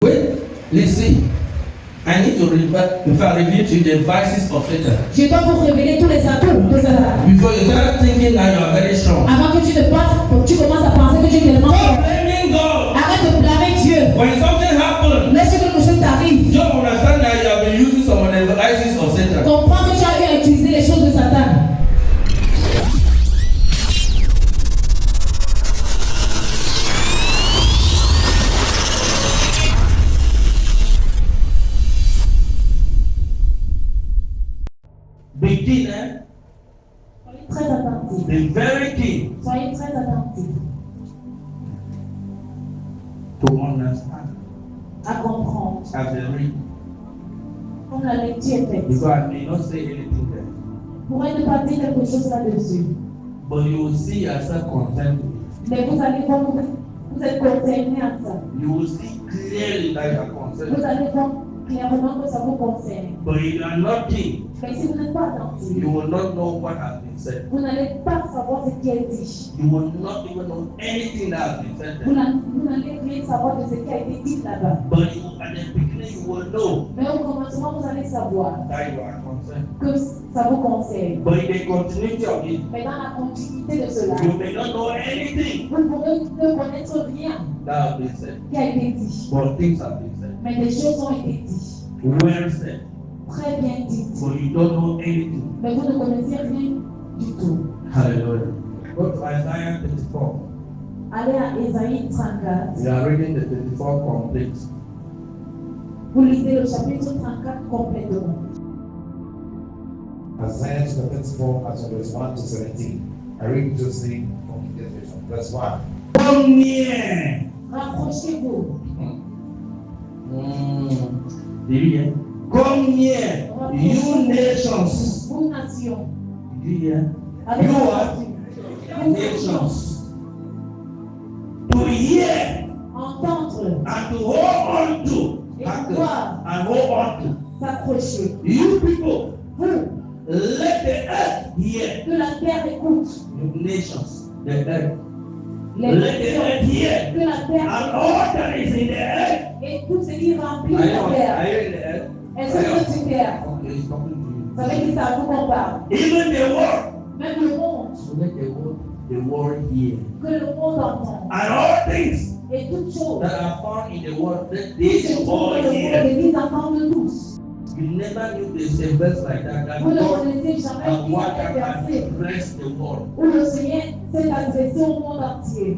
Wait, listen. I need to reveal to you the vices of Satan. Je dois vous révéler tous les atouts de Satan. Before you start thinking that you are very strong. Avant que tu commences à penser que tu es tellement fort. Stop blaming God. Arrête de blâmer Dieu. When something happens, Laisse que quelque chose t'arrive. don't understand that you have been using some of the vices of Satan. Comprends que tu as eu à utiliser les choses de Satan. Be keen, eh? Soyez très attentifs. Be very keen Soyez très attentifs to understand à comprendre. as a read. Comme la lecture est faite. Because I may not say anything there. Vous pourrez ne pas dire quelque chose là-dessus. But you will see yourself concerned with it. Mais vous allez voir, vous êtes concerné à ça. You will see clearly that you are concerned. Vous allez voir clairement que ça vous concerne. But if you are not keen, Mais si vous n'êtes pas attentif, you will not know what has been said. vous n'allez pas savoir ce qui est dit. You will not even know anything that has been said Vous there. n'allez rien savoir de ce qui a été dit là-bas. But you, at the beginning, you will know Mais au commencement, vous allez savoir that you are concerned. que ça vous concerne. But in the continuity of it, Mais dans la continuité de cela, you may not know anything vous ne pourrez ne connaître rien that has been said. qui a été dit. But things have been said. Mais des choses ont été dites. Well said. Très bien dites. But you don't know anything. Mais vous ne connaissez rien du tout. Hallelujah. Go to Isaiah 34. Allez à Ésaïe 34. We are reading the 34 complete. Vous lisez le chapitre 34 complètement. Isaiah chapter 34, verses 1 to 17. I read just the from the version. Verse 1. Come near. Rapprochez-vous. Did you hear? Come near, you nations. Vous nations. Did you hear? Avec You la are partie. nations. To hear Entendre and to hold on to. et pouvoir And hold on to. s'accrocher. You people, Vous, let the earth hear. que la terre écoute. You nations, the earth. Les Let the earth nations, hear. que la And terre all that is in the earth. et tout ce qui remplit Are you, la are terre. you in the earth? Est-ce que tu terre? Okay, he's talking to Ça veut dire que c'est à vous qu'on parle. you. Even the world. Même le monde, So let the world hear. que le monde entend. And all things Et toutes choses that are found in the world, let qui they se should trouvent all dans le monde, hear. les entendent tous. You never knew there's a verse like that, that Vous ne God connaissez jamais and qui what a can versé address the world. où le Seigneur s'est adressé au monde entier.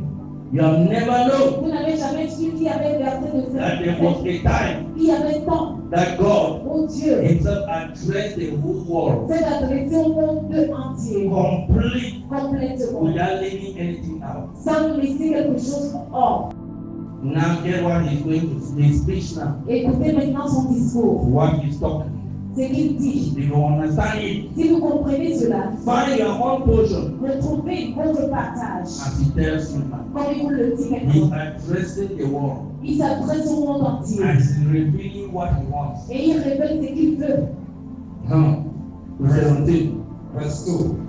You have never known Vous n'avez jamais su qui avait versé de that there was a time Il y avait tant that God où Dieu Himself addressed the whole world s'est adressé au monde entier complete complètement, without leaving anything out. sans laisser quelque chose hors. Now get what he's going to his speech now. Écoutez maintenant son discours, What he's talking. ce qu'il dit. Do you understand it? Si vous comprenez cela, Find your own portion retrouvez votre partage. as he tells you now. Comme il vous le dit He's maintenant, addressing the world il s'adresse au monde entier and he's revealing what he wants. et il révèle ce qu'il veut. Verse 17. Verse 2.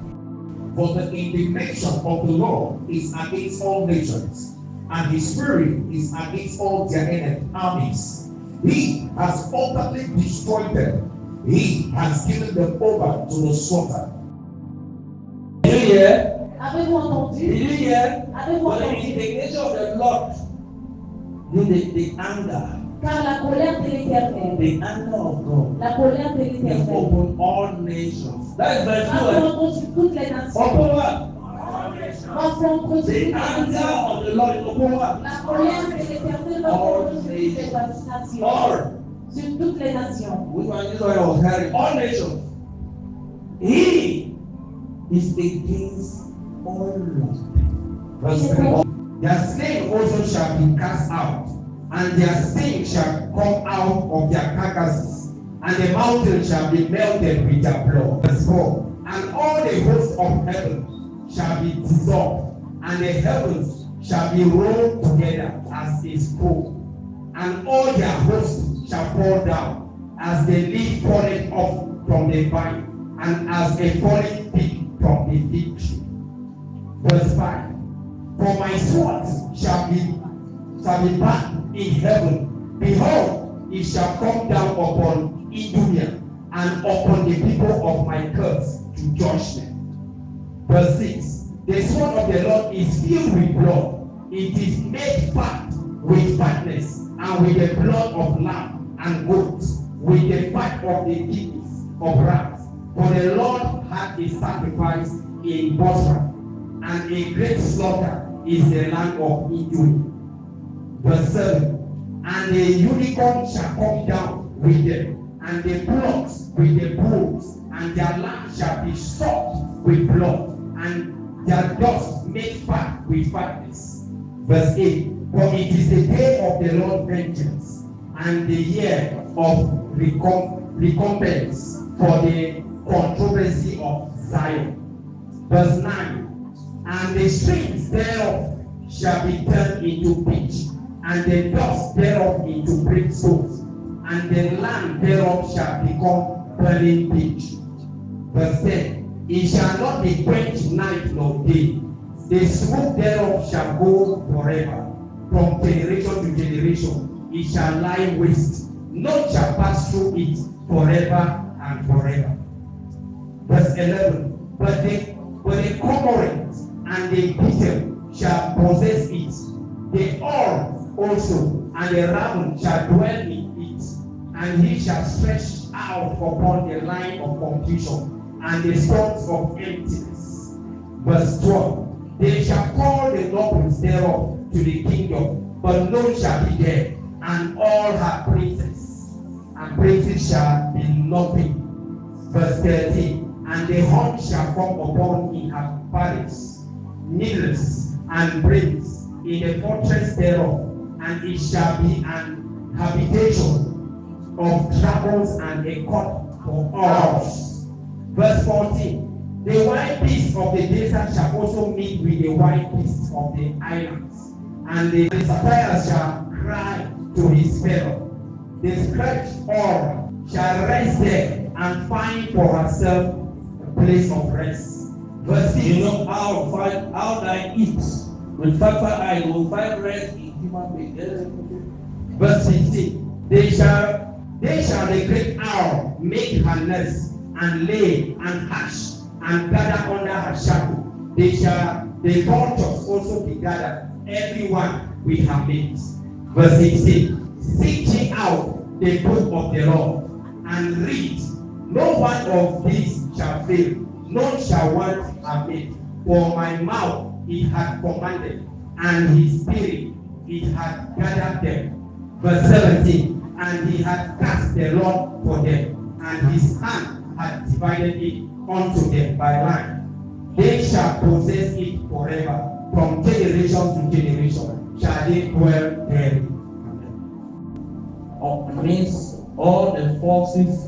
For the indignation of the Lord is against all nations, and his fury is against all their armies. He has utterly destroyed them. He has given them over to the slaughter. Did you hear? Avez-vous Did entendu? you hear? Avez-vous For the entendu? indignation of the Lord, the anger, Car la colère de l'Éternel, the anger of God la colère de is l'Éternel, upon all nations. That is verse 2. va contre toutes les nations. Upon what? Va contre toutes les The anger nations. of the Lord is upon what? La colère de l'Éternel va contre toutes les nations. All. Sur toutes les nations. Which one is what I was hearing? All nations. He is against all of them. Verse 3. Their slain also shall be cast out, and their sting shall come out of their carcasses, and the mountain shall be melted with their blood. Verse 4. And all the hosts of heaven shall be dissolved, and the heavens shall be rolled together as a scroll, and all their hosts shall fall down, as the leaf falling off from the vine, and as a falling fig from the fig tree. Verse 5. For my sword shall be back in heaven, Behold, it shall come down upon Idumea and upon the people of my curse to judge them. Verse 6. The sword of the Lord is filled with blood. It is made fat with fatness, and with the blood of lamb and goats, with the fat of the kidneys of rams. For the Lord had a sacrifice in Bosra, and a great slaughter is the land of Idumea. Verse 7. And the unicorn shall come down with them, and the flocks with the bulls, and their land shall be soaked with blood, and their dust made fat with fatness. Verse 8. For it is the day of the Lord's vengeance, and the year of recompense for the controversy of Zion. Verse 9. And the streams thereof shall be turned into pitch, and the dust thereof into brimstones, and the land thereof shall become burning pitch. Verse 10. It shall not be quenched night nor day. The smoke thereof shall go forever. From generation to generation, it shall lie waste. None shall pass through it forever and forever. Verse 11. But the cormorant and the beetle shall possess it. The owl also and the raven shall dwell in it. And he shall stretch out upon the line of confusion and the stones of emptiness. Verse 12. They shall call the nobles thereof to the kingdom, but none shall be there, and all her princes and princes shall be nothing. Verse 13. And the horn shall come upon in her palace, needles and brains in the fortress thereof, and it shall be an habitation of dragons and a court for owls. Verse 14. The wild beasts of the desert shall also meet with the wild beasts of the islands, and the satyrs shall cry to his fellow. The scratched owl shall rest there and find for herself a place of rest. Verse 6. You know how thy eats with fatful eye will find rest in human beings. Verse 15. They shall the great owl make her nest and lay and hatch and gather under her shadow. They shall the vultures also be gathered, every one with her mates. Verse 16. Seek ye out the book of the Lord and read. No one of these shall fail, none shall want a mate. For my mouth it hath commanded, and his spirit it hath gathered them. Verse 17. And he hath cast the Lord for them, and his hand hath divided it unto them by line. They shall possess it forever. From generation to generation shall they dwell therein. Means all the forces,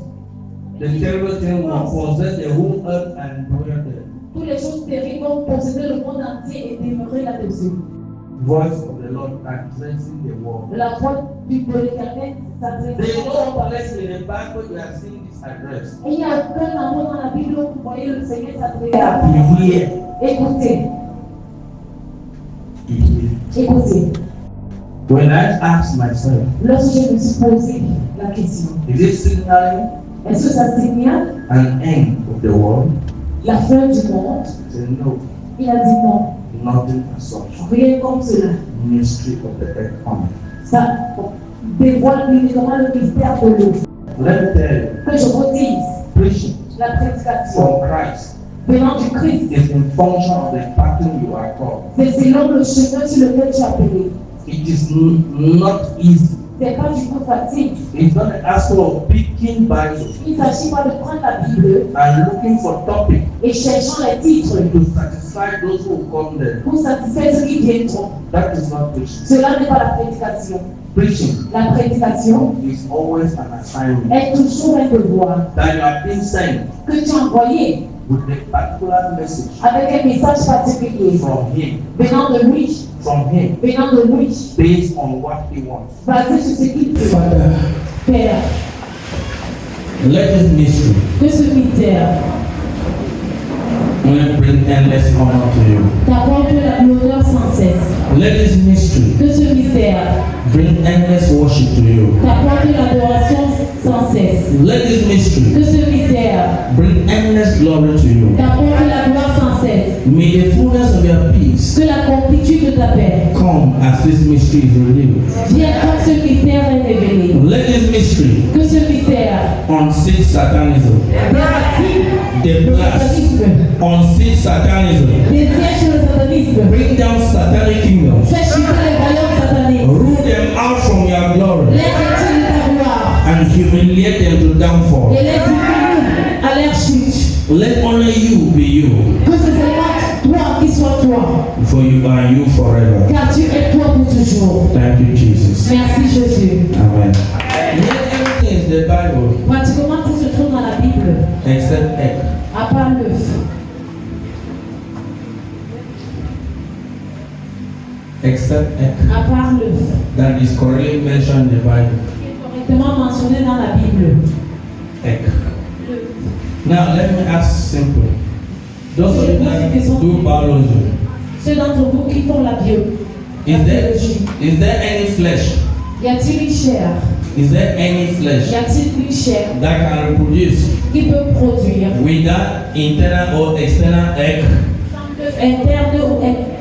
the terrible thing will possess the whole earth and dwell there. Toutes les choses terribles vont posséder le monde entier et demeurer là-dessus. Voice of the Lord addressing the world. La voix de l'Éternel s'adresse There is au no monde. place in the Bible you have seen this address. Et il y a aucun endroit dans la Bible où vous voyez le Seigneur s'adresser. Here. Écoutez. Écoutez. When I ask myself, Lorsque je me suis posé la question, is it signaling est-ce que ça signale an end of the world? la fin du monde? I said no, Il a dit non, nothing as such. rien comme cela. Mystery of the earth coming. Ça dévoile uniquement le mystère de l'eau. Let me tell you, Que je vous dise, preaching la prédication from Christ venant du Christ, is in function of the pattern you are called. c'est selon le chemin sur lequel tu as appelé. It is not easy. C'est pas du tout facile. It's not an aspect of picking Bible Il ne s'agit pas de prendre la Bible and looking for topic et cherchant les titres to satisfy those who come there. pour satisfaire ceux qui viendront. That is not preaching. Cela n'est pas la prédication. Preaching La prédication is always an assignment est toujours un devoir that you have been sent que tu as envoyé with a particular message avec un message particulier from Him, venant de lui, venant de lui, based on what He wants. basé sur ce qu'il veut. Père, Let this mystery que ce mystère will bring endless honor to you. t'apporte l'honneur sans cesse. Let this mystery Que ce mystère bring endless worship to you. t'apporte l'adoration sans cesse. Let this mystery Que ce mystère bring endless glory to you. t'apporte la gloire sans cesse. May the fullness of your peace Que la complétude de ta paix come as this mystery is revealed. vienne comme ce mystère est révélé. Let this mystery Que ce mystère unseat Satanism. déracine The le blast satanisme, unseat Satanism. désiège le satanisme, Bring down satanic kingdoms. fais chuter les royaumes sataniques, Root them out from your glory les retire de ta gloire and humiliate them to downfall. et les humilie à leur chute. Let only you be you, Que ce soit toi qui sois toi, for you are you forever. car tu es toi pour toujours. Thank you, Jesus. Merci Jésus. Amen. Let everything in the Bible Pratiquement tout se trouve dans la Bible, except egg. à part l'œuf. Except egg. À part l'œuf, That is correctly mentioned in the Bible. qui est correctement mentionné dans la Bible. Egg. L'œuf. Now let me ask simply. Those of you that do biology, Ceux d'entre vous qui font la bio, la biologie, is there any flesh? y a-t-il une chair? Is there any flesh Y a-t-il une chair that can reproduce qui peut produire without internal or external egg? sans œuf interne ou externe?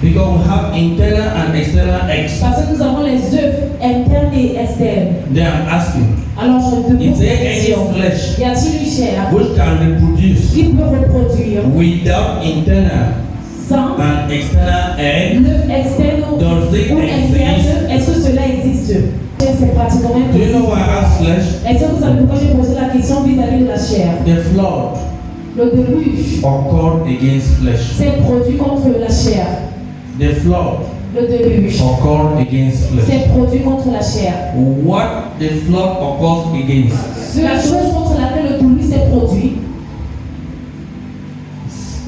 Because we have internal and external eggs. Parce que nous avons les œufs internes et externes. Then I'm asking, Alors je te is pose there la any question. flesh Y a-t-il une chair which can reproduce qui peut reproduire without internal sans and external egg? l'œuf externe ou Does it interne? exist? Est-ce que cela existe? C'est pratiquement Do you know impossible. why I ask flesh? Est-ce que vous savez pourquoi j'ai posé la question vis-à-vis de la chair? The flood Le déluge occurred against flesh. s'est produit contre la chair. The flood Le déluge occurred against flesh. s'est produit contre la chair. What the flood occurs against? La chose contre laquelle le déluge s'est produit,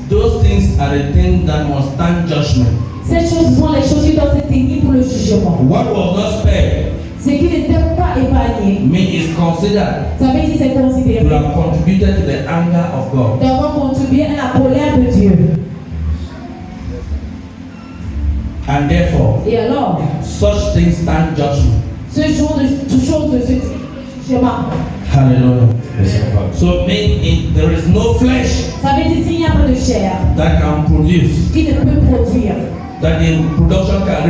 Those things are the things that must stand judgment. ces choses sont les choses qui doivent être tenues pour le jugement. What was not spared Ce qui n'était pas épargné, is considered ça veut dire c'est to considéré have contributed to the anger of God. d'avoir contribué à la colère de Dieu. And therefore, Et alors, such things stand judgment. ce genre de choses de ce jugement, Hallelujah. So there is no flesh ça veut dire s'il n'y a pas de chair that can produce, qui ne peut produire, that the reproduction can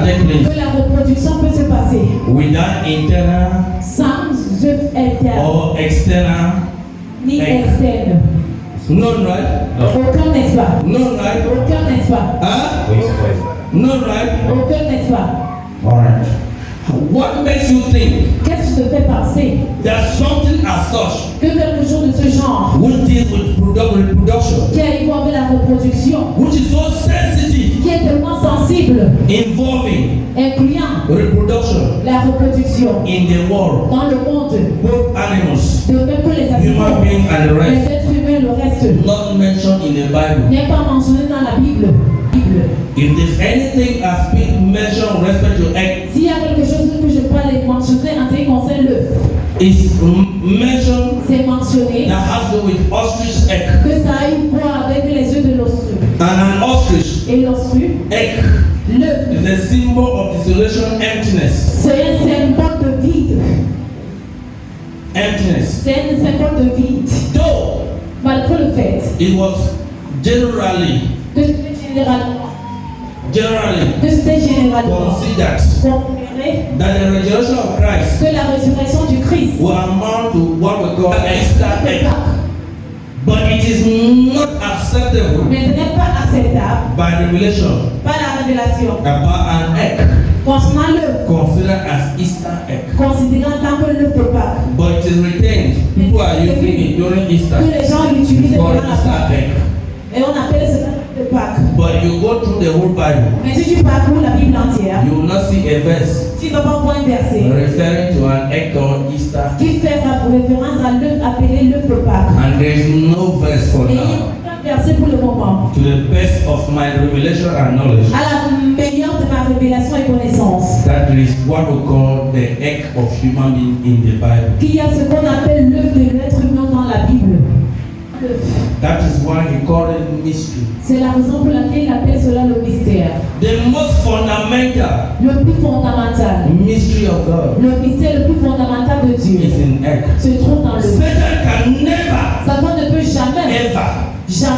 take que place la reproduction peut se passer without internal sans œuf interne or external. ni Hey. externe. None, right? Aucun n'est-ce pas? None, right? Aucun n'est-ce pas? Huh? None, right? Aucun n'est-ce pas? Alright. What makes you think Qu'est-ce qui te fait penser that something as such que quelque chose de ce genre would deal with reproduction, qui a à voir avec la reproduction, which is so sensitive, qui est tellement sensible, involving incluant reproduction la reproduction in the world, dans le monde, both animals, de même que les human animaux, beings, and the les rest, êtres humains, le reste, not mentioned in the Bible. n'est pas mentionné dans la Bible. If there's anything as been mentioned with respect to egg, S'il y a quelque chose que je peux aller mentionner en ce qui concerne l'œuf, it's mentioned c'est mentionné that has to do with ostrich egg. que ça a eu voir avec les œufs de l'ostrich. And an ostrich Et l'ostrich, egg l'œuf, is a symbol of desolation, emptiness. c'est un symbole de vide. Emptiness. C'est un symbole de vide. Though Malgré le fait it was generally que c'était généralement considered considéré that the resurrection of Christ que la résurrection du Christ will amount to what we call Easter de egg. Pâques. But it is not acceptable Mais ce n'est pas acceptable by revelation par la révélation about an egg concernant l'œuf, considered as Easter egg. considérant tant que l'œuf de Pâques, But it is retained. People are using it during Easter que les gens l'utilisent for pendant la Easter Pâques. egg. Et on appelle cela de Pâques. But you go through the whole Bible, Mais si tu parcours la Bible entière, you will not see a verse tu ne vas pas voir un verset referring to an egg called Easter. qui fait référence à l'œuf appelé l'œuf de Pâques. And there is no verse for Et il n'y now. a aucun verset pour le moment. To the best of my revelation and knowledge, À la meilleure de ma révélation et connaissance, that there is what we call the egg of human being in the Bible. qu'il y a ce qu'on appelle l'œuf de l'être humain dans la Bible. l'œuf. That is why he called it mystery. C'est la raison pour laquelle il appelle cela le mystère. The most fundamental Le plus fondamental. mystery of God Le mystère le plus fondamental de Dieu is in egg. se trouve dans l'œuf. Satan can never, Satan ne peut jamais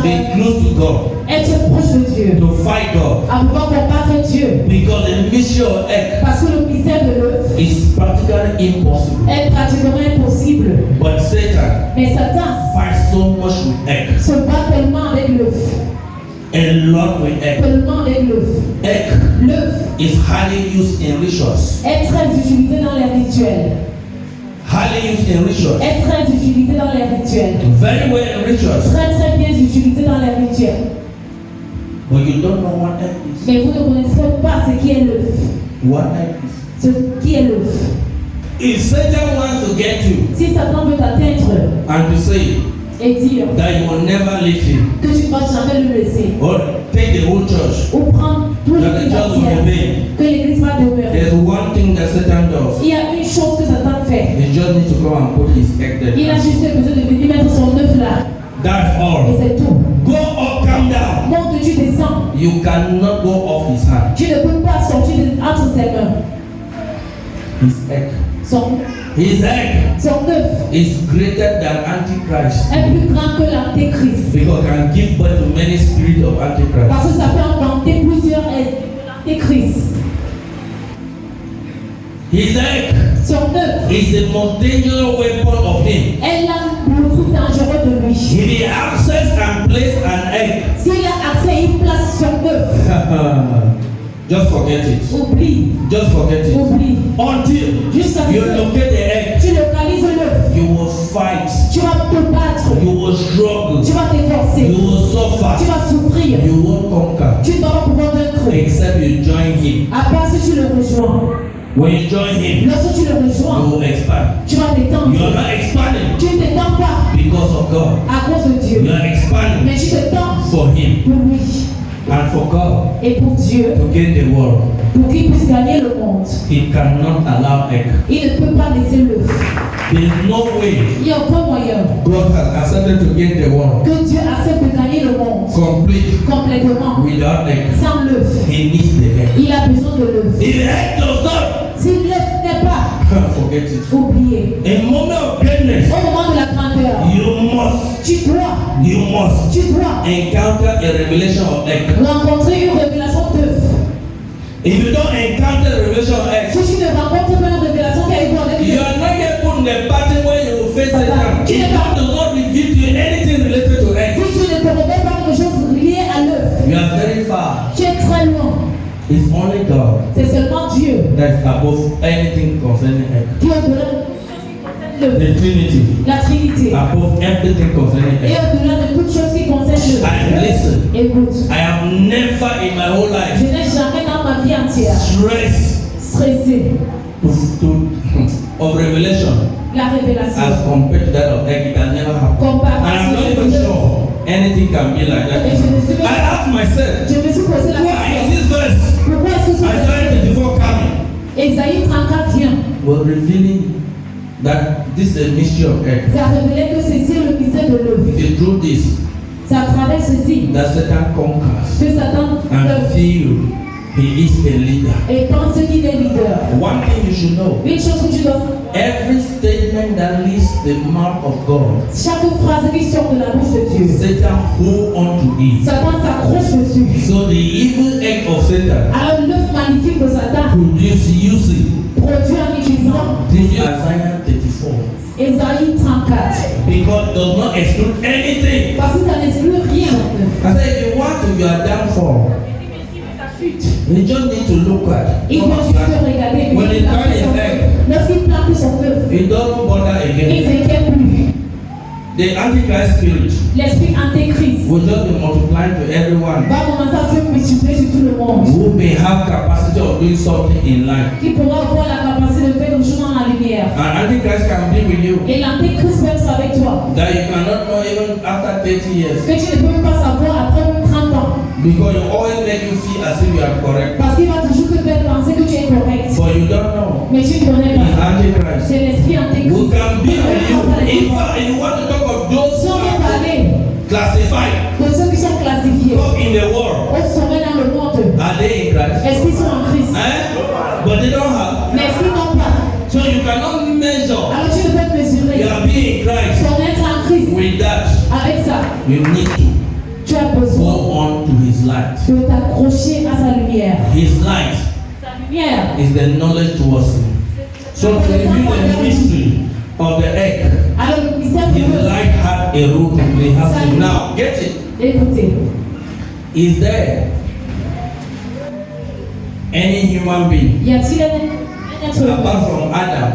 be close to God, être proche de Dieu, to fight God, à pouvoir combattre Dieu. because the mystery of egg Parce que le mystère de l'œuf is practically impossible. est pratiquement impossible. But Satan Mais Satan fights so much with egg, se bat tellement avec l'œuf. a lot with egg. Tellement avec l'œuf. Egg L'œuf is highly used in rituals. est très utilisé dans les rituels. Highly used in rituals. Est très utilisé dans les rituels. Very well in rituals. Très bien utilisé dans les rituels. But you don't know what egg is. Mais vous ne connaissez pas ce qui est l'œuf. What egg is. Ce qui est l'œuf. If Satan wants to get you Si Satan veut t'atteindre and to say et dire that you will never leave him, que tu ne vas jamais le laisser, or take the whole church, ou prendre tout that the l'église church will entière, remain, que l'église va demeurer. there's one thing that Satan does. Il y a une chose que Satan fait. He just needs to go and put his egg Il a there. juste besoin de venir mettre son œuf là. That's Et all. c'est tout. Go up, come down. Monte, tu descends. You cannot go off his hand. Tu ne peux pas sortir entre ses mains. His egg. His egg Son œuf is greater than Antichrist. est plus grand que l'antéchrist. Because it can give birth to many spirits of Antichrist. Parce que ça peut inventer plusieurs esprits de l'antéchrist. His egg Son œuf is the most dangerous weapon of him. est le plus dangereux de lui. If he access and place an egg, S'il a accès, il place son œuf. just forget it. Oublie, Just forget it. oublie. Until Jusqu'à ce you que locate the egg, tu localises l'œuf. you will fight. Tu vas te battre. You will struggle. Tu vas t'efforcer. You will Tu suffer. vas souffrir. You won't conquer. Tu ne vas pas pouvoir vaincre. Except you join him. À part si tu le rejoins. When you join him, Lorsque tu le rejoins, you will expand. tu vas t'étendre. You are not expanding Tu ne t'étends pas because of God. à cause de Dieu. You are expanding Mais tu t'étends for him pour lui and for God et pour Dieu, to gain the world. pour qu'il puisse gagner le monde. He cannot allow egg. Il ne peut pas laisser l'œuf. There is no way Il n'y a aucun moyen God has accepted to gain the world que Dieu accepte de gagner le monde complete complètement without egg. sans l'œuf. He needs the egg. Il a besoin de l'œuf. If the egg does not, Si l'œuf n'est pas, forget it. oublié. In moment of greatness, Au moment de la grandeur, you must tu dois encounter a revelation of egg. rencontrer une révélation d'œuf. If you don't encounter the revelation of egg, Si tu ne rencontres pas une révélation qui a eu avec you l'œuf, are not yet put in the battle where you will face Satan. If God does not reveal to you anything related to egg, si tu ne te révèles pas quelque chose lié à l'œuf, you are very far. tu es très loin. It's only God C'est seulement Dieu that is above anything concerning egg. qui est au-delà de toute chose qui concerne l'œuf. The Trinity, La Trinité. above everything concerning Et egg. au-delà de toute chose qui concerne And l'œuf. listen, Écoute, I have never in my whole je life n'ai jamais dans ma vie entière stressé of revelation la révélation. as compared to that of egg. It can never happen. And I'm not even sure anything can be like that. I ask myself, Je me suis posé la why question. is this verse Pourquoi est-ce que ce Isaiah 24 coming? Esaïe 34 vient? Was revealing that this is a mystery of egg. Ça révélait que ceci est le mystère de l'œuf. It is through this C'est à travers ceci that Satan conquers que Satan and feel he is a leader. et pense qu'il est leader. One thing you should know, Une chose que tu dois savoir, every statement that leaves the mouth of God, chaque phrase qui sort de la bouche de Dieu, Satan hold on to it. Satan s'accroche dessus. So the evil egg of Satan Alors l'œuf magnifique de Satan produce using produit en utilisant this Isaiah 34 Esaïe 34. because it does not exclude anything. Parce que ça n'exclut rien. I said if you want to you are downfall, you just need to look at Il doit juste regarder. when it turns his egg, Lorsqu'il plante son œuf, it doesn't bother il again. ne s'inquiète plus. The Antichrist spirit L'esprit antéchrist will just be multiplying to everyone va commencer à se multiplier sur tout le monde. who may have capacity of doing something in life. Qui pourra avoir la capacité de faire quelque chose dans la lumière. And Antichrist can be with you Et l'antéchrist peut être avec toi. that you cannot know even after 30 years Que tu ne peux pas savoir après 30 ans. because you always make you feel as if you are correct, Parce qu'il va toujours te faire penser que tu es correct. but you don't know. Mais tu ne connais It's pas. Antichrist C'est l'esprit who antéchrist. can be with you. If you want to talk of those Si who on veut are parler cannot measure Alors tu ne peux pas mesurer your being in Christ ton être en Christ. with that. Avec ça, You need to tu as go besoin on to His light. de t'accrocher à sa lumière. His light Sa lumière. is the knowledge towards Him. So to reveal the mystery of the egg, Alors le mystère His de light had a role to play. Has to now get it. Écoutez, Is there any human being y a-t-il un être humain, apart from Adam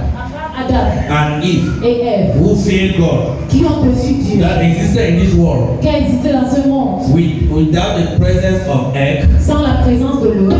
Adam and Eve et Ève, who failed God qui ont reçu Dieu, that existed in this world qui a existé dans ce monde without the presence of egg? sans la présence de l'eau?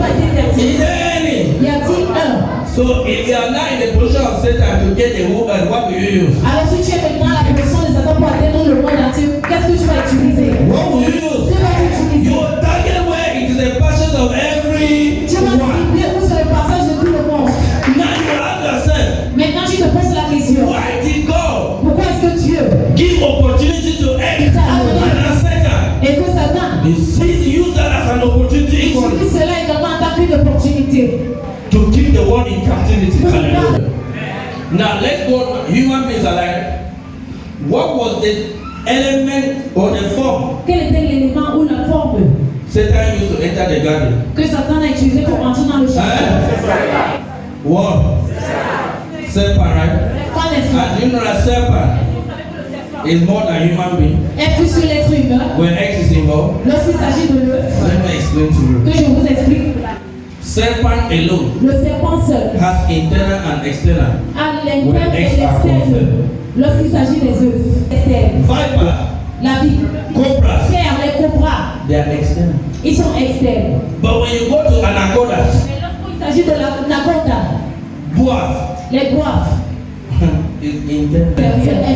Is there any? Y a-t-il un? So if you are now in the position of Satan to get a woman, what will you use? Alors si tu es maintenant à la position de Satan pour atteindre le monde entier, qu'est-ce que tu vas utiliser? What will you use? Tu vas utiliser. You will target where it is the passions of every Tu vas one. cibler où c'est le passage de tout le monde. Now you ask yourself, Maintenant tu te poses la question. why did God Pourquoi est-ce que Dieu give opportunity to egg and Satan? et que Satan He use that as an opportunity equally utilise cela également en tant qu'une opportunité to keep the world in captivity. Hallelujah. Now let's go. Human beings are like, what was the element or the form Quel était l'élément ou la forme Satan used to enter the garden? que Satan a utilisé pour entrer dans le jardin? What? Serpent, right? Quand est-ce And you know that serpent is more than human being. est plus que l'être humain When X is involved, lorsqu'il s'agit de l'œuf? let me explain to you. Que je vous explique. Serpent alone Le serpent seul has internal and external. a l'interne et l'externe lorsqu'il s'agit des œufs externes. Viper, La vie, cobras, terre, les cobras, they are external. ils sont externes. But when you go to anacondas, Mais lorsqu'il s'agit de l'anaconda, dwarf les bois, is internal.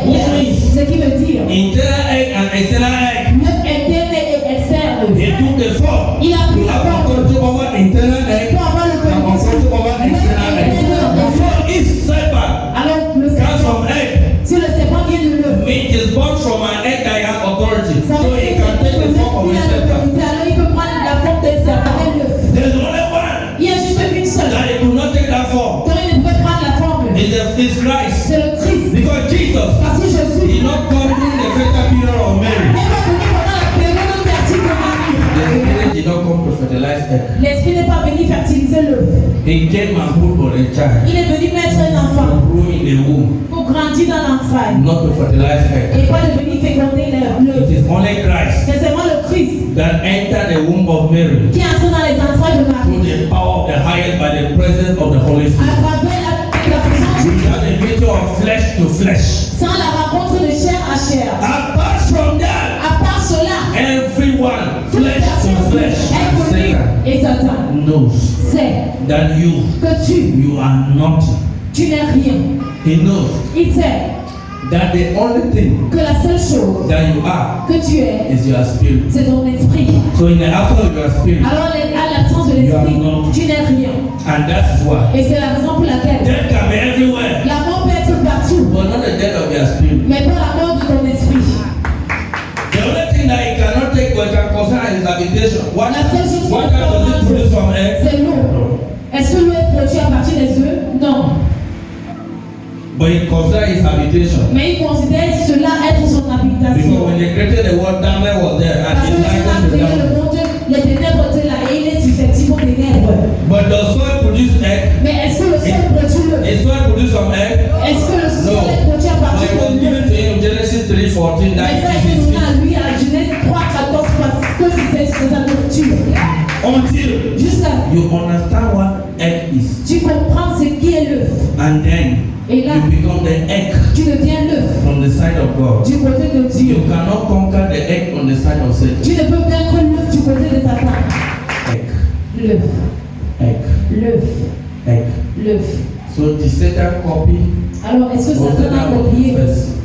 Which means ce qui veut dire internal egg and external egg. l'œuf interne et externe. He took the form. Il a pris You la have forme control over internal egg pour avoir le and control over external egg. So if serpent Alors, le comes serpent, from egg, si le serpent vient de l'œuf, it is born from an egg that have authority. ça So veut he dire can take the form of qu'il a a serpent. l'autorité. Alors, il peut prendre la forme d'un serpent et l'œuf. There's only one Il y a juste une seule. that he could not take that form. Quand il ne pouvait prendre la forme, It's Christ. c'est le Christ. Because Jesus Parce que Jésus did not come during the fertile period of Mary. n'est pas venu pendant la période fertile de Marie. The Spirit did not come to fertilize egg. L'Esprit n'est pas venu fertiliser l'œuf. He came and put on a child Il est venu mettre un to enfant grow in the womb, pour grandir dans l'entraille. not to fertilize egg. Et pas de venir féconder It l'œuf. is only Christ C'est seulement le Christ that entered the womb of Mary qui entre dans les entrailles de Marie. through the power of the highest by the presence of the Holy À Spirit. travers la puissance, Without the meeting of flesh to flesh. sans la rencontre de chair à chair. Apart from that, À part cela, everyone, toute flesh to personne flesh, inconnue Satan et Satan knows sait that que you are nothing. tu n'es rien. He knows Il sait that the only thing que la seule chose that you are que tu es, is your spirit. c'est ton esprit. So in the absence of your spirit, Alors, à l'absence de l'esprit, tu n'es rien. and that is why Et c'est la raison pour laquelle death can be everywhere, la mort peut être partout, but not the death of your spirit. mais pas la mort de ton esprit. The only thing that he cannot take but can concern is habitation. What La seule chose what type does it produce from egg? c'est l'eau. Est-ce que l'eau est produite à partir des œufs? Non. But it concerns his habitation. Mais il considère cela être son Because habitation. when they created the world, darkness was there and Parce que it lorsqu'il a lightened the créé le darkness. monde, les ténèbres étaient là et il est susceptible aux ténèbres. But does soil produce egg? Mais est-ce que le sol produit l'œuf? Is soil produce some egg? Est-ce que le No. sol est produit à But partir it was de given l'œuf? to him in Genesis 3:14 that Mais ça a it été is donné his à lui à Genèse 3:14 parce que c'est sa nourriture. until Jusqu'à you understand what egg is. tu comprends ce qui est l'œuf. And then Et là, you become the egg tu deviens l'œuf from the side of God. du côté de Dieu. You cannot conquer the egg on the side of Satan. Tu ne peux vaincre l'œuf du côté de Satan. Egg, L'œuf, egg, l'œuf, egg. l'œuf. So the Satan copy Alors, est-ce que was Satan a copié?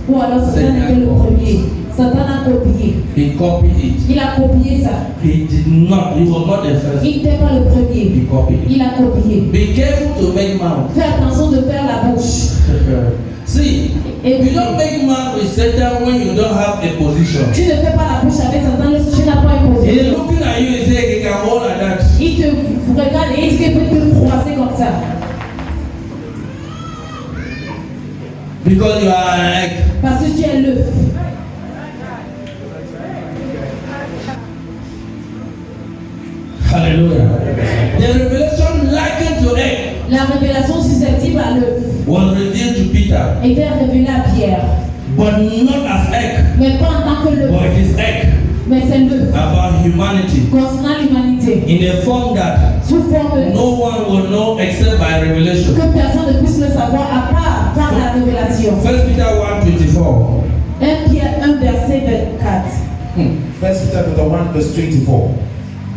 Ou alors Satan était le premier? Satan a copié. he copied it. Il a copié ça. He was not the first. Il n'était pas le premier. He copied it. Il a copié. Be careful to make mouth. Fais attention de faire la bouche. See, you don't make mouth with Satan when you don't have a position. Tu ne fais pas la bouche avec Satan lorsque tu n'as pas une He is position. looking at you and saying he can hold like that. Il te regarde et il dit qu'il peut te froisser comme ça. Because you are an egg. Parce que tu es l'œuf. Hallelujah. The revelation likened to egg La révélation susceptible à l'œuf was revealed to Peter, était révélée à Pierre. but not as egg, Mais pas en tant que l'œuf. but his egg Mais c'est l'œuf. about humanity Concernant l'humanité. in a form that Sous forme no one will know except by revelation. que personne ne puisse le savoir à part par la révélation. 1 Peter 1:24. 1 Pierre 1 verset 24. 1 Peter chapter 1 verse 24.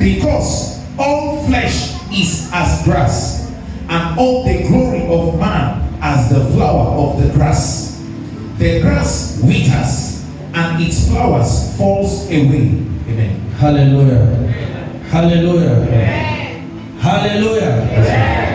Because all flesh is as grass, and all the glory of man as the flower of the grass. The grass withers, and its flowers falls away. Amen. Hallelujah. Hallelujah. Hallelujah.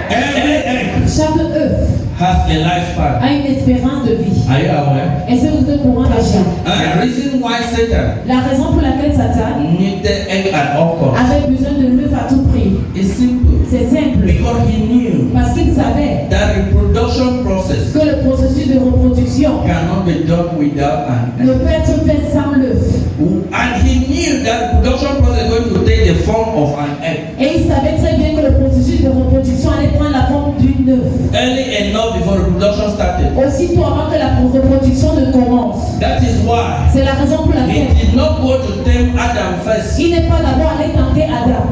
Every egg Chaque œuf has a lifespan. a une espérance de vie. Are you aware? Et c'est vous êtes au courant d'agir. The reason why Satan La raison pour laquelle Satan needed egg at all costs avait besoin de l'œuf à tout prix, is simple. c'est simple. Because he knew Parce qu'il savait that reproduction process que le processus de reproduction cannot be done without an ne egg. peut être fait sans l'œuf. And he knew that reproduction process is going to take the form of an egg. Et il savait très bien que le processus de reproduction allait prendre la forme d'une œuf. Early enough before reproduction started. Aussitôt avant que la reproduction ne commence. That is why C'est la raison pour he laquelle did not go to tempt Adam first. il n'est pas d'abord allé tenter Adam.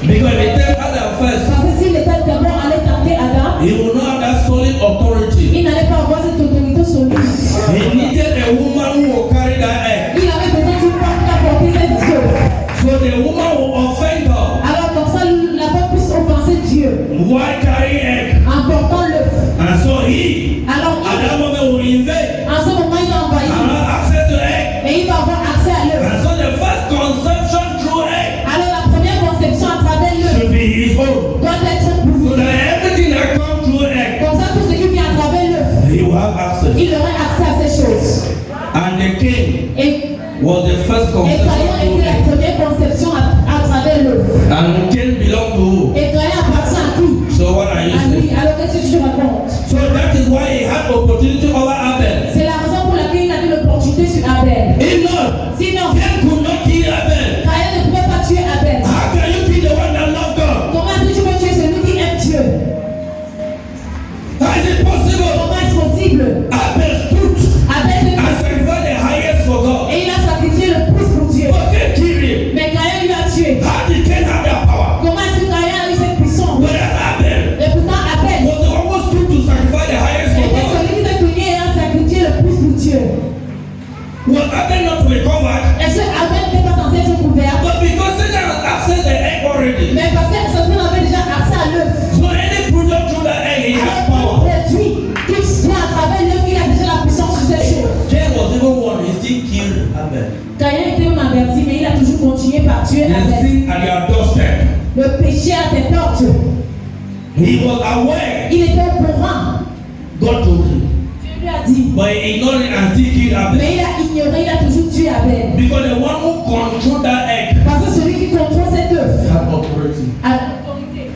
Because if he tempt Adam first, Parce que s'il était d'abord allé tenter Adam, he will not have that solid authority. il n'allait pas avoir cette autorité solide. He needed a woman who will carry that egg. Il avait besoin d'une femme qui a porté cette œuf. So the woman will offend God. Alors comme ça, la femme puisse offenser Dieu Why carry egg? en portant l'œuf. And so he, Alors at that moment, will invade en ce moment, il va and envahir have access to egg. et il va avoir accès à l'œuf. And so the first conception through egg Alors la première conception à travers l'œuf should be his own. doit être So pour lui. that everything that comes through egg, Comme ça, tout ce qui vient à travers l'œuf, he will have access. il aurait accès à ces choses. And the king Et was the first Caïn conception through était la egg. première conception à travers l'œuf. And Cain belonged to who? Et Caïn appartient à qui? So what are you À lui. saying? Alors qu'est-ce que tu racontes? So that is why he had opportunity over Abel. C'est la raison pour laquelle il a eu l'opportunité sur Abel. If not, Sinon, Cain could not kill Abel. Caïn ne pouvait pas tuer Abel. How can you kill the one that loves God? Comment est-ce que tu peux tuer celui qui aime Dieu? How is it possible? Comment est-ce possible? Abel stood Abel and sacrificed the highest for God. et il a sacrifié le plus pour Dieu. But Cain killed him. Mais Caïn lui a tué. How did Cain have that power? Comment est-ce que Caïn a eu cette puissance? Whereas Abel Et pourtant Abel was the one who stood to sacrifice the highest for était God. celui qui s'est cogné et a sacrifié le plus pour Dieu. Was Abel not recovered? Est-ce que Abel n'était pas censé être couvert? But because Satan has accessed the egg already, Mais parce que Satan avait déjà accès à l'œuf. so any product through that egg, he has Alors, power. produit qui vient à travers l'œuf, il a déjà la puissance sur ces choses. Cain was even one, he still killed Abel. Caïn était même averti, mais il a toujours continué par tuer The Abel. sin at your doorstep. Le péché à tes portes. He was aware. Il était au courant. God told him. Dieu lui a dit. But he ignored it and still killed Abel. Mais il a ignoré, il a toujours tué Abel. Because the one who controlled that egg Parce que celui qui contrôle cet œuf had authority. a l'autorité.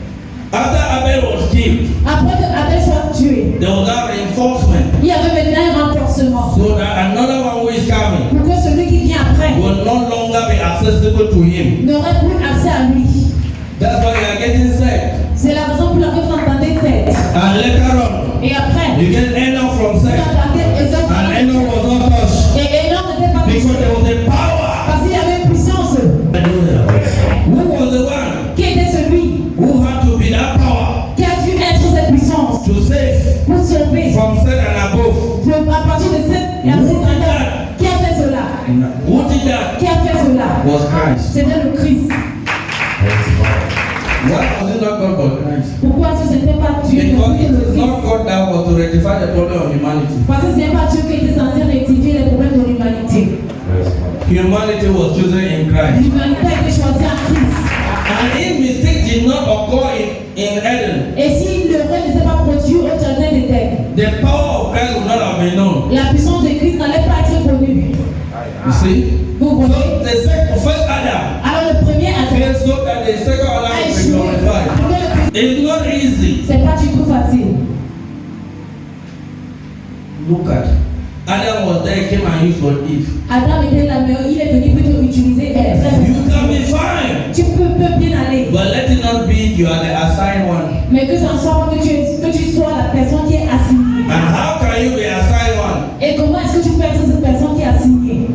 After Abel was killed, Après que Abel soit tué, there was that reinforcement. il y avait maintenant un renforcement. So that another one who is coming Pour que celui qui vient après will no longer be accessible to him. n'aurait plus accès à lui. That's why they are getting saved. C'est la raison pour laquelle vous entendez Seth. And later on, Et après, you get Enoch from vous Seth. entendez Enoch. And Enoch was not touched. Et Enoch n'était pas Because touché. there was a power. Parce qu'il y avait une puissance. Who was the one Qui était celui who had to be that power qui a dû être cette puissance to save pour sauver from Seth and above? à partir de cette Who did that? Qui a fait cela? Who did that? Qui a fait cela? Was Christ. C'était le Christ. Why was it not God but Christ? Pourquoi est-ce que ce n'était pas Dieu Because mais it le is Christ? not God that was to rectify the problem of humanity. Parce que ce n'est pas Dieu qui était censé rectifier les problèmes de l'humanité. Humanity was chosen in Christ. L'humanité a été choisie en Christ. And if mistake did not occur in Eden, Et si l'erreur ne s'est pas produite au jardin d'Éden, the power of Christ would not have been known. la puissance de Christ n'allait pas être connue. You see? Vous So voyez? the first Adam Alors le premier Adam failed so that the second a Adam will be échoué. glorified. It's not easy C'est pas du tout facile. Look at Adam was there, came and used for Eve. Adam était là, mais il est venu plutôt utiliser Ève. You can be fine, Tu peux bien aller. but let it not be you are the assigned one. Mais que ça ne soit pas que tu sois la personne qui est assignée. And how can you be assigned one? Et comment est-ce que tu peux être cette personne qui est assignée?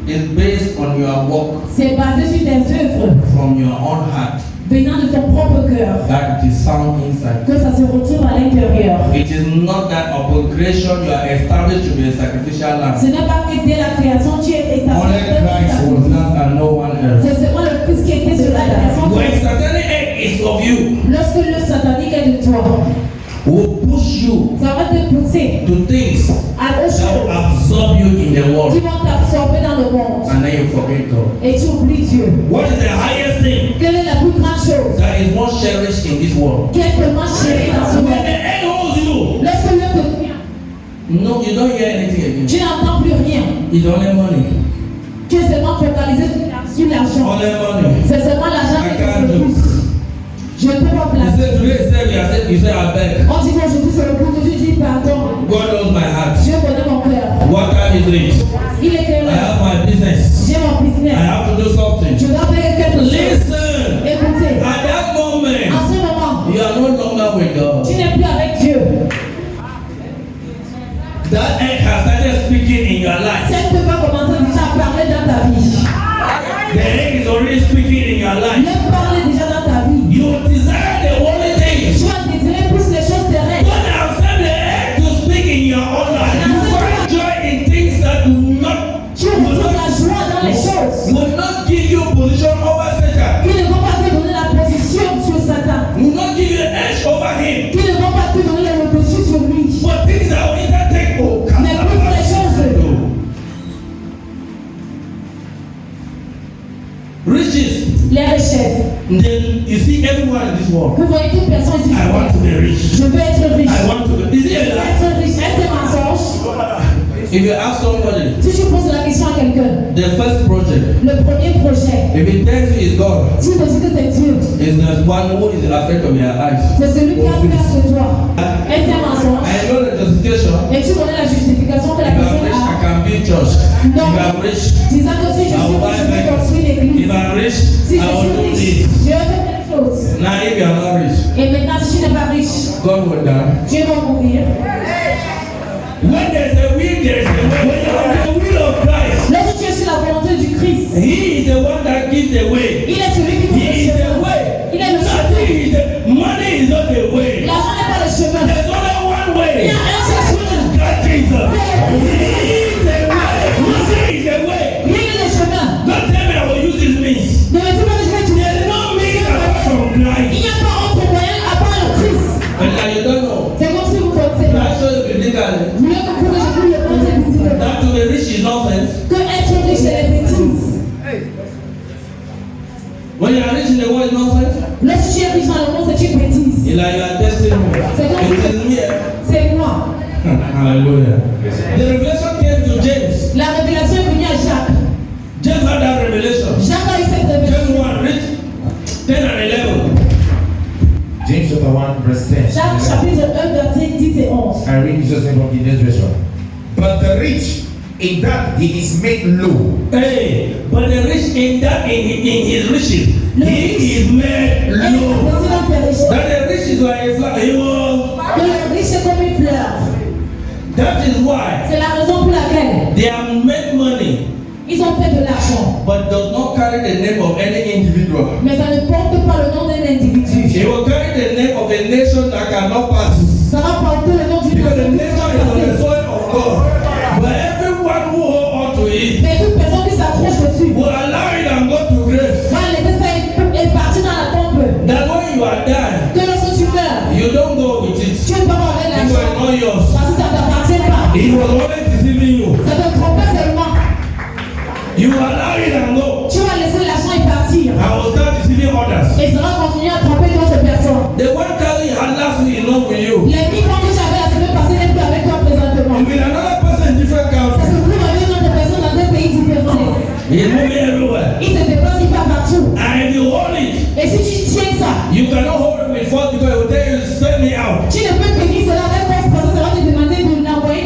It's based on your work C'est basé sur tes œuvres, from your own heart. venant de ton propre cœur, That it is found inside. que ça se retrouve à l'intérieur. It is not that upon creation you are established to be a sacrificial lamb. Ce n'est pas que dès la création tu es Only Christ was établi. not and no one else. C'est seulement le Christ qui était sur la personne. When satanic egg is of you, Lorsque le satanique est de toi, will push you ça va te pousser to things à autre that will chose absorb you in the qui world, vont t'absorber dans le monde. and then you forget God. Et tu oublies Dieu. What is the highest thing Quelle est la plus grande chose that is most cherished in this world? qui est tellement chérie dans ce When the monde? egg holds you, Lorsque l'œuf te tient, no, you don't hear anything again. tu n'entends plus rien. It's only money. Tu es seulement focalisé sur l'argent. Only money. C'est seulement l'argent qui te pousse. Je ne peux pas You placer. say today, you say, I beg. On dit qu'aujourd'hui c'est le coup de Dieu, dis pardon. God knows my heart. Dieu connaît mon cœur. What time is it? Il est quelle I heure? have my business. J'ai mon I business. have to do something. Je dois faire quelque chose. Listen. Écoutez, At that en moment, ce moment, you are no longer with God. tu n'es plus avec Dieu. That egg has started speaking in your life. Cette peut pas commencer déjà à parler dans ta vie. The egg is already speaking in your life. L'œuf parle déjà dans ta vie. You desire the holy things. Tu vas désirer plus les choses terrestres. God has sent the egg to speak in your own life. You find joy in things that do not, Tu retrouves la joie dans les choses will not give you position over Satan. qui ne vont pas te donner la position sur Satan, Will not give you the edge over him. qui ne vont pas te donner le dessus sur lui. But things that will either take over. Mais plus les choses, Riches. les richesses. Then you see everyone in this world. Vous voyez toute personne ici. I want to be rich. Je veux être riche. I want to be. Is Je it a veux lie? être riche. Est-ce un mensonge? If you ask somebody, Si tu poses la question à quelqu'un, the first project, le premier projet, if he tells you it's God, si tu te dis que c'est Dieu, is the one who is afraid of your eyes. c'est celui qui a peur de toi. Est-ce un mensonge? I know the justification. Et tu connais la justification que la If I'm personne rich, I a. can build church. If I'm rich, Disant que si je suis riche, je peux construire if l'église. I'm rich, Si I je will do suis riche, this. je vais faire quelque chose. Now, if you are not rich, Et maintenant, si tu n'es pas riche, God will die. Dieu va mourir. When there's a will, there's a way. When you are the will of Christ, Lorsque tu es sur la volonté du Christ, He is the one that gives the way. il est celui qui He is fait le the chemin. way. Il est le Nothing chemin. is the money is not the way. L'argent n'est pas le chemin. There's only one Il way. y a un seul chemin. God Jesus. He is the way. He is the way. Il est le chemin. Don't tell me I will use his means. Ne me dis pas que je vais utiliser There's le no nom. means apart from Il Christ. n'y a pas autre moyen à part le Christ. And now you don't know. C'est comme si vous pensez. Can I show you biblically Vous voulez que je vous le montre visiblement. that to be rich is nonsense? Que être riche, c'est les bêtises. When you are rich in the world, it's nonsense. Lorsque tu es riche dans le monde, c'est une bêtise. It's like you are testing me. It is me. C'est moi. Hallelujah. The revelation came to James. La révélation est venue à Jacques. James had that revelation. Jacques a eu cette révélation. James 1, read 10 and 11. James chapter 1 verse 10. Jacques chapitre 1, verset 10 et 11. I read Jesus name from the next version. But the rich, in that he is made low. Hey, but the rich in that in his riches, he is made Et la low. présidence des riches. That the rich is like a flower. He was. Que le riche est comme une fleur. That is why C'est la raison pour laquelle they have made money, ils ont fait de l'argent. but does not carry the name of any individual. Mais ça ne porte pas le nom d'un individu. It will carry the name of a nation that cannot pass. Ça va porter le nom d'une Because the nation nation is on the soil of God. But everyone who hold on to it mais toute personne qui s'accroche dessus will allow it and go to grace. va laisser ça et partir dans la tombe. That when you are dying, Que lorsque tu meurs, you don't go with it. tu ne peux pas avec It was l'argent. not yours. Parce que ça ne t'appartient pas. He was always deceiving you. Ça te trompe seulement. You allow it and go. Tu vas laisser l'argent et partir. I will start deceiving others. Et ça va continuer à tromper d'autres personnes. The 1,000 you had last week is not with you. Les 1000 francs que j'avais la semaine passée n'est plus avec toi présentement. With another person in different Ça country. se trouve avec une autre personne dans un pays différent. He's moving everywhere. Il se déplace, il part partout. And if you hold it, Et si tu tiens ça, you cannot hold it with force because it will tell you, send me out. tu ne peux tenir cela avec force parce que ça va te demander de l'envoyer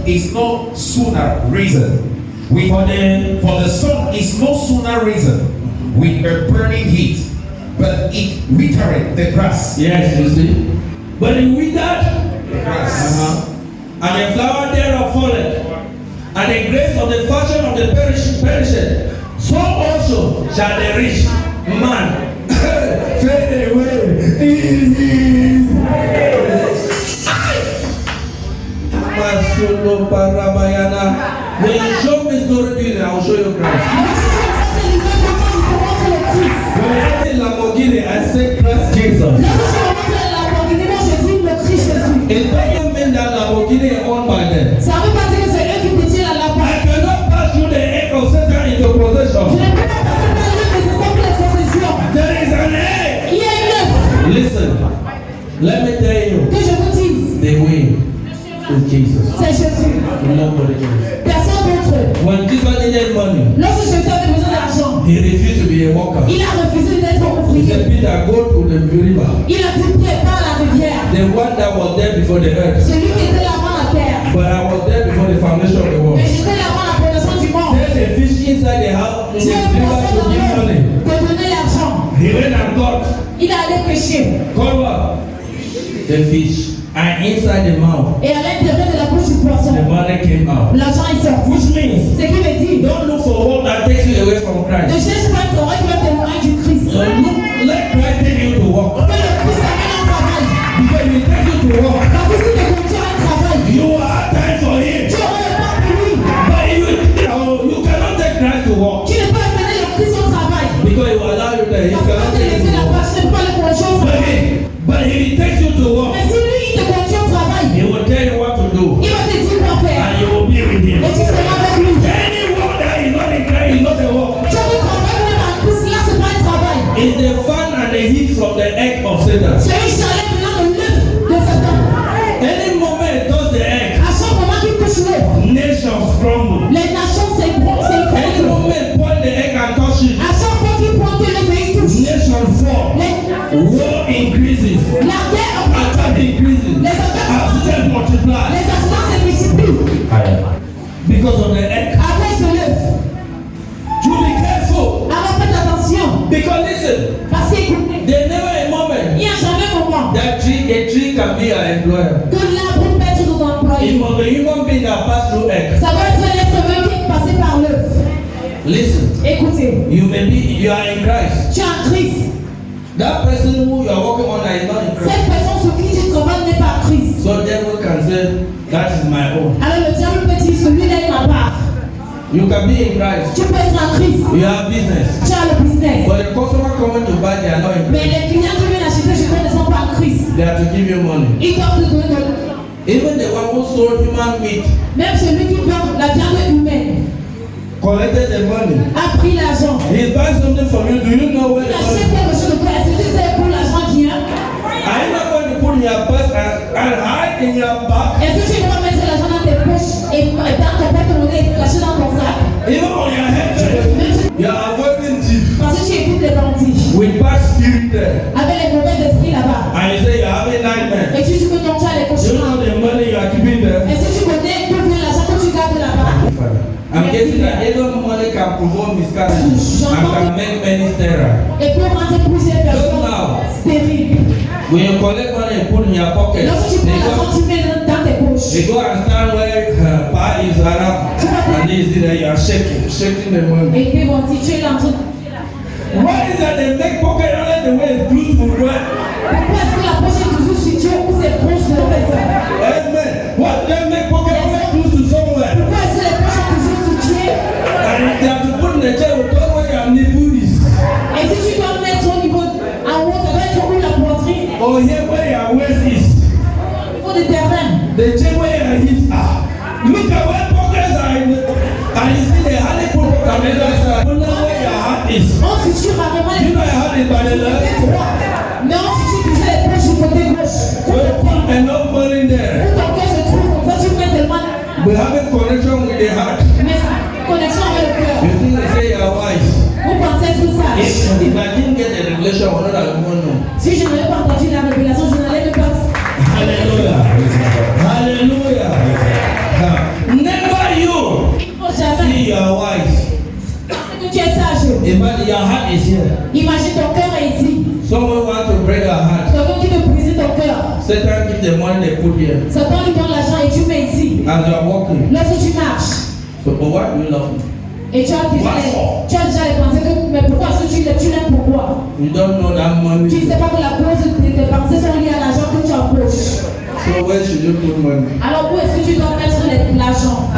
is no sooner risen. For the sun is no sooner risen with a burning heat, but it withered the grass. Yes, you see. But it withered The grass. and the flower thereof falleth, and the grace of the fashion of the perisheth. So also shall the rich man fade away. When you show me story, I will show you Christ. When I say Lamborghini, I say Christ Jesus. It doesn't mean that Lamborghini is owned by them. I cannot pass through the egg of Satan into possession. There is an egg. Listen, let me tell you, the way is Jesus. Nobody else. When Jesus needed money, he refused to be a worker. Il a refusé d'être He ouvrier. said, Peter, go to the river. Il a dit prépare la rivière. The one that was there before the earth. Celui qui était là avant la terre. But I was there before the foundation of the world. Mais j'étais là avant la fondation du monde. There's a fish inside the house in the Dieu river pensait to give money. de donner l'argent. He went and got Il allait pêcher. what? The fish. And inside the mouth, Et à l'intérieur de la bouche du poisson, the money came out. l'argent est sorti. Which means, Ce qui veut dire, don't look for what that takes you away from ne Christ. cherche pas ton rêve qui va t'éloigner du Christ. So let Christ take you to work. Que le Christ amène un travail. Because if he takes you to work, Parce que si tu conduis un travail, you will have time for him. tu auras le temps pour lui. But if you cannot take Christ to work. Tu ne peux pas amener le Christ au travail. Because he will allow you there. He Parce que cannot quand tu take you laisses to la work. place, tu ne peux pas le conduire au travail. But if he takes you to work, Mais si lui, il te conduit au travail, he will tell you what to do. il va te dire quoi faire. And you will be with him. Et tu seras avec lui. Any work that is not in Christ is not a work. Tu as le travail même en Christ, là, c'est pas un travail. It's the fun and the heat from the egg of Satan. C'est une chaleur venant de l'œuf de Satan. Any moment it touches the egg, À chaque moment qu'il touche l'œuf, nations crumble. les nations Any s'effondrent. moment point the egg and touch it, À chaque fois qu'il pointe le pays touche. nations fall. War increases. La guerre augmente. Attack increases. Accidents multiply. Les accidents se multiplient. Because of the egg. Après ce l'œuf. To be careful. Alors faites attention. Because listen, Parce qu'écoutez, there's never a moment il n'y a jamais un moment that a tree can be an employer. que l'arbre peut être ton It employé. must be human being that pass through egg. Ça doit être l'être humain qui est passé par l'œuf. Listen, Écoutez, you are in Christ. tu es en Christ. That person who you are working on is not in Christ. Cette personne sur qui tu travailles n'est pas Christ. So devil can say, that is my own. Alors le diable peut dire celui-là est ma part. You can be in Christ. Tu peux être en Christ. You have business. Tu as le business. But the customer coming to buy, they are not in Mais Christ. les clients qui viennent acheter chez toi ne sont pas en Christ. They have to give you money. Ils doivent te donner de l'argent. Even the one who sold human meat Même celui qui vend la viande humaine collected the money. a pris l'argent. He buys something from you. Do you know where Il the achète money? quelque chose de toi. Est-ce que tu sais pour l'argent vient? Are you not going to put in your purse and hide in your back? Est-ce que tu vas mettre l'argent dans tes poches et dans ton porte-monnaie et cacher dans ton sac? Even on your head, you are avoiding thief Parce que tu écoutes les bandits with bad spirit there. avec les mauvais esprits là-bas. And you say you are having nightmare. Et tu dis que ton chat les Do you know cauchemars. the money you are keeping there? Est-ce que tu connais d'où vient l'argent que tu gardes là-bas? I'm getting that even money can provoke miscarriage and can make many sterile. Et peut rendre plusieurs personnes stériles. When you collect money and put in your pocket, Lorsque tu prends l'argent, tu mets dans tes poches. they go and stand where Pa is around and they see that you are shaking the money. Et puis bon, si tu es là en train de... Why is that they make pocket only the way it's close to where? Pourquoi est-ce que la poche est toujours située où c'est proche de la personne? Amen. What they make pocket only close to somewhere? Pourquoi est-ce que les poches sont toujours situées? And if they have to put in the chair, we don't where your nipple is. Et si tu dois mettre au niveau en haut, ça doit être où la poitrine? Or here where your waist is. Il faut des terrains. The chair where your hips are. Look at where pockets are in the, and you see the honey put on the other side. You know where your heart is. On situe rarement You les know your heart is by the côté left. droit. Mais on situe toujours les poches du côté gauche. So you put enough money there. Où ton cœur se trouve, comme ça tu mets tellement... We have a connection with the heart. Mais connexion avec le cœur. You think they say you are wise. Vous pensez être sage. If I didn't get the revelation, I would not have known. Si je n'avais pas entendu la révélation, je n'allais même pas... Hallelujah. Hallelujah. que tu es sage. Imagine your heart is here. Imagine ton cœur est ici. Someone wants to break your heart. Quelqu'un qui veut briser ton cœur. Satan give the money they put here. Satan lui donne l'argent et tu mets ici. As you are walking. Lorsque tu marches. So, but why do you love him? Et tu as déjà les pensées que, mais pourquoi est-ce que tu l'aimes pourquoi? You don't know that money. Tu ne sais pas que la cause de tes pensées sont liées à l'argent que tu empoches. So where should you put money? Alors où est-ce que tu dois mettre l'argent?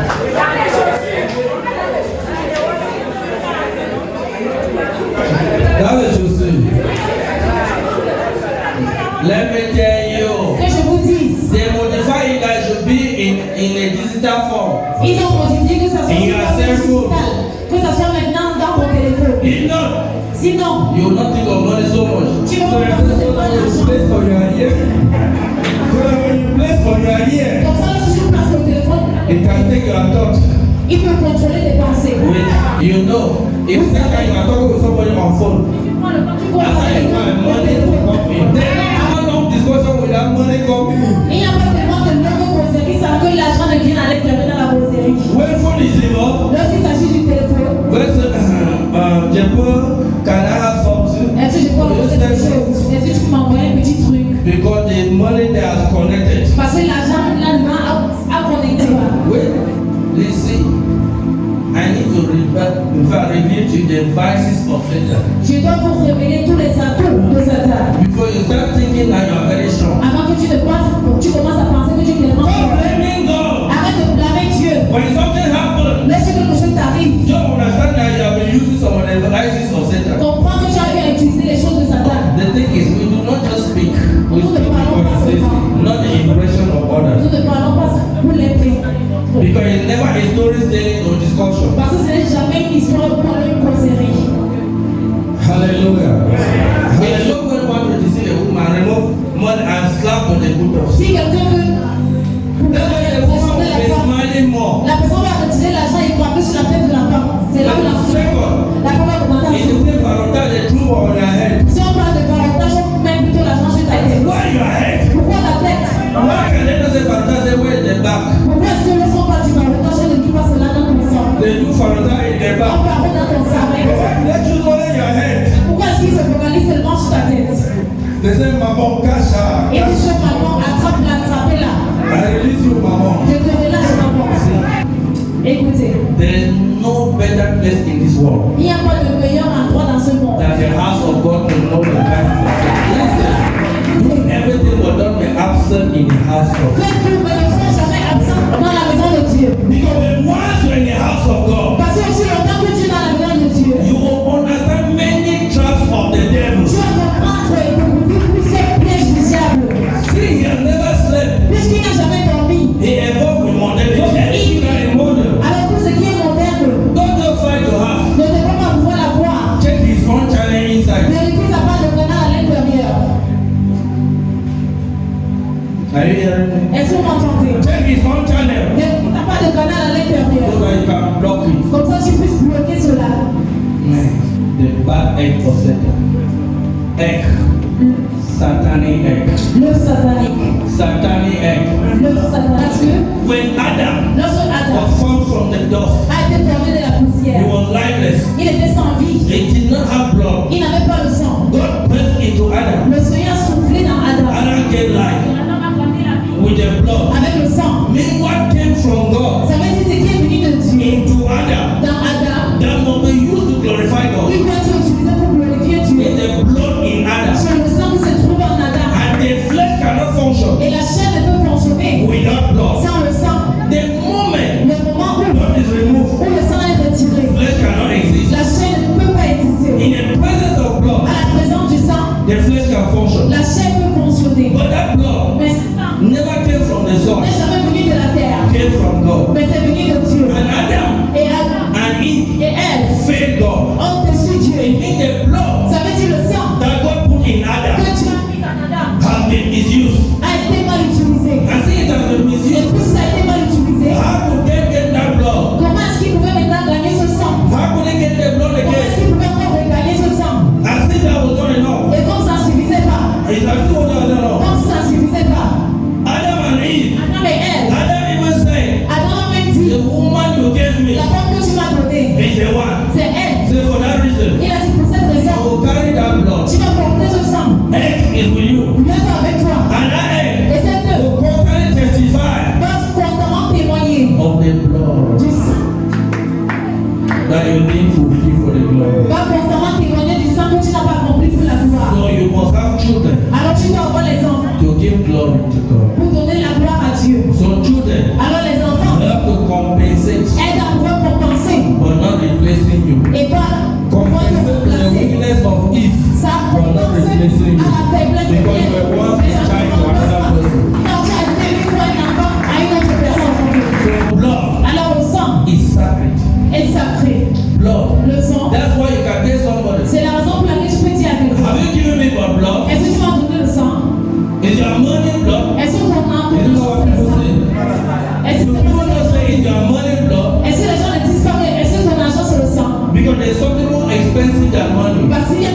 That is what you see. Let me tell you. Que je vous dise. They modify it that should be in a digital form. Ils ont modifié que ça soit digital, que ça soit maintenant dans ton téléphone. If not, sinon, you will not think of money so much. Tu vas So pas penser à l'argent. place for your ear. So that when you place for your ear, comme ça, si tu passes au téléphone, it can take your thought. il peut contrôler tes pensées. You know, if second you are talking with somebody on phone, after you find money will come in. Then how long discussion will that money come in? Il n'y a pas tellement de longues causeries sans que l'argent ne vienne à l'intérieur de la causerie. When phone is involved, Lorsqu'il s'agit du téléphone, can I have something? est-ce que je peux avoir quelque chose? Est-ce que tu peux m'envoyer un petit truc? Because the money they are connected. Parce que l'argent là-dedans a connecté. Wait, listen. I need to reveal to you the vices of Satan. Je dois vous révéler tous les atouts de Satan. Before you start thinking that you are very strong. Avant que tu commences à penser que tu es tellement Stop blaming God. Arrête de blâmer Dieu. When something happens, Laisse quelque chose t'arrive. don't understand that you have been using some of the vices of Satan. Comprends que tu as eu à utiliser les choses de Satan. The thing is, we do not just speak. We Nous ne speak parlons pas because seulement. not the impression of others. Nous ne parlons pas pour l'impression. Because it's never a story telling or discussion. Parce que ce n'est jamais une histoire pour une causerie. Hallelujah. If nobody wants to deceive a woman, remove money and slap on the boots. Si quelqu'un veut That's why the woman will be smiling more. la personne va retirer l'argent et frapper sur la tête de la femme. C'est là où la femme va commencer à If you say parental, the truth on your head. Si on parle de parentage, on met plutôt l'argent sur ta tête. Why your head? Pourquoi la tête? Why can they not say parental, say where the back? Pourquoi est-ce que le son parle du parentage et ne dit pas cela dans ton sang? They do parental in the On back. parle dans ton sang. Let you know in your head. Pourquoi est-ce qu'il se focalise seulement sur ta tête? They say, Maman, cash her. Et puis maman, attrape-la. I release you, Maman. Je te relâche maman. Écoutez, There is no better place in this world il n'y a pas de meilleur endroit dans ce monde. than the house of God to know the best. Listen, everything will not be absent in the house of God. Faites tout, mais ne sois jamais absent dans la maison de Dieu. Because once you're in the house of God, Parce que aussi longtemps que tu es dans la maison de Dieu, you will understand many traps of the devil. tu vas comprendre et découvrir plusieurs pièges du diable. See, he has never slept. Puisqu'il n'a jamais dormi. He evolved with modernity. Anything that is modern, Alors tout ce qui est moderne, don't just fight to have. ne devrait pas pouvoir l'avoir. Check his own challenge inside. Vérifie sa part de canal à l'intérieur. Are you hearing me? Est-ce que vous m'entendez? Check his own channel Vérifie sa part de canal à so l'intérieur. that you can block it. Comme ça, tu puisses bloquer cela. The bad egg of Satan. Egg. Satanic egg. Le satanique. Satanic egg. Le satanique. Parce que When Adam lorsque Adam was formed from the dust, a été formé de la he poussière, was lifeless. il était sans vie. He did not have blood. Il n'avait pas le sang. God breathed into Adam. Le Seigneur a soufflé dans Adam. Adam gave life with the blood. Avec le sang. Mean what came from God Ça veut dire ce qui est venu de Dieu. into Adam Dans Adam, that must be used to glorify God. il doit être utilisé pour glorifier Dieu. In the blood in Adam. Sur le sang qui se trouve en Adam. And the flesh cannot function Et la chair ne peut fonctionner without blood. sans le sang. The moment Le moment blood is removed, où le sang est retiré, flesh cannot exist. la chair ne peut pas exister. In the presence of À blood, la présence du sang, the flesh can function. la chair peut fonctionner. But that blood Mais ce sang never came from the n'est source, jamais venu de la terre. came from God. Mais c'est venu de Dieu. And Adam Et Adam and Eve et elle failed God. ont déçu Dieu. It means the blood Ça veut dire le sang that God put in Adam que Dieu a mis en Adam has been misused. a été mal utilisé. And since it has been Et misused, puis ça a été mal utilisé. how could they get that blood? Comment est-ce qu'il pouvait maintenant gagner ce sang? How could they get the blood Comment est-ce again? qu'il pouvait encore regagner ce sang? As if that was not enough. Et comme ça ne suffisait pas, It's as if it was not enough. comme ça ne suffisait pas, Adam and Eve, Adam et elle, Adam even said, Adam a même dit, the woman you gave me la femme que tu m'as donnée, is the one. c'est elle. The being fulfilled for the glory. Va constamment témoigner du sang que tu n'as pas accompli pour la gloire. So you must have children Alors tu dois avoir les enfants to give glory to God. pour donner la gloire à Dieu. So children Alors les enfants have to compensate, aident à pouvoir compenser but not replacing you. et pas pouvoir te Compensate the remplacer. weakness of Eve, Ça but not compense replacing à you. la faiblesse de Because you were once a child to another person. Quand tu as été élevé pour un enfant à une autre personne. So blood Alors le sang is sacred. est sacré. Blood. Le sang. That's why you can tell somebody, C'est la raison pour laquelle je peux dire à quelqu'un. have you given me my blood? Est-ce que tu m'as donné le sang? Is your money blood? Est-ce que ton argent You know what c'est le people sang? say? Est-ce que People don't say is your money blood est-ce que les gens ne disent pas que est-ce que ton argent c'est le sang? because there's something more expensive than money. Parce qu'il y a